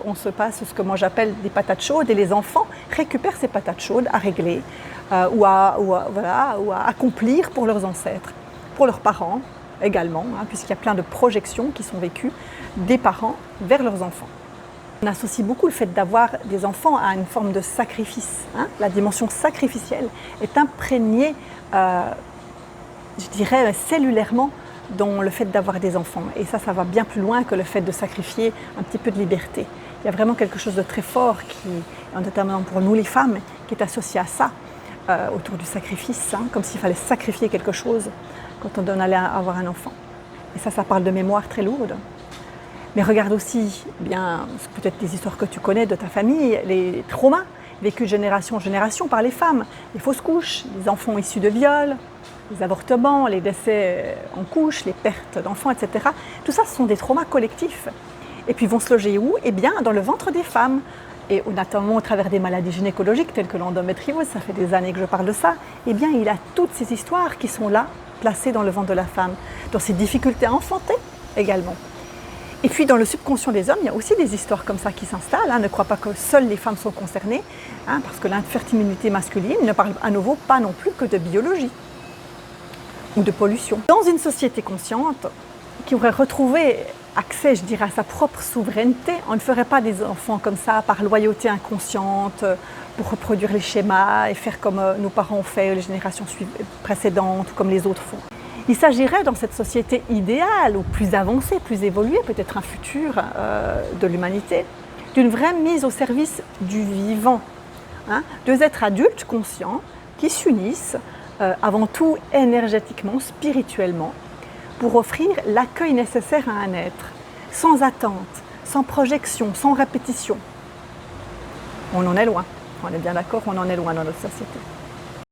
on se passe ce que moi j'appelle des patates chaudes et les enfants récupèrent ces patates chaudes à régler ou à accomplir pour leurs ancêtres, pour leurs parents également, puisqu'il y a plein de projections qui sont vécues des parents vers leurs enfants. On associe beaucoup le fait d'avoir des enfants à une forme de sacrifice. La dimension sacrificielle est imprégnée, je dirais, cellulairement dans le fait d'avoir des enfants. Et ça va bien plus loin que le fait de sacrifier un petit peu de liberté. Il y a vraiment quelque chose de très fort, notamment pour nous les femmes, qui est associé à ça, autour du sacrifice, comme s'il fallait sacrifier quelque chose quand on allait avoir un enfant. Et ça parle de mémoire très lourde. Mais regarde aussi, peut-être des histoires que tu connais de ta famille, les traumas vécus de génération en génération par les femmes, les fausses couches, les enfants issus de viols, les avortements, les décès en couche, les pertes d'enfants, etc. Tout ça, ce sont des traumas collectifs. Et puis, ils vont se loger où ? Dans le ventre des femmes. Et notamment au travers des maladies gynécologiques telles que l'endométriose, ça fait des années que je parle de ça, il y a toutes ces histoires qui sont là, placées dans le ventre de la femme, dans ces difficultés à enfanter également. Et puis dans le subconscient des hommes, il y a aussi des histoires comme ça qui s'installent. Ne crois pas que seules les femmes sont concernées, parce que l'infertilité masculine ne parle à nouveau pas non plus que de biologie ou de pollution. Dans une société consciente qui aurait retrouvé accès, je dirais, à sa propre souveraineté, on ne ferait pas des enfants comme ça par loyauté inconsciente pour reproduire les schémas et faire comme nos parents ont fait, les générations précédentes ou comme les autres font. Il s'agirait dans cette société idéale ou plus avancée, plus évoluée, peut-être un futur de l'humanité, d'une vraie mise au service du vivant. Deux êtres adultes conscients qui s'unissent avant tout énergétiquement, spirituellement, pour offrir l'accueil nécessaire à un être, sans attente, sans projection, sans répétition. On en est loin, on est bien d'accord, on en est loin dans notre société.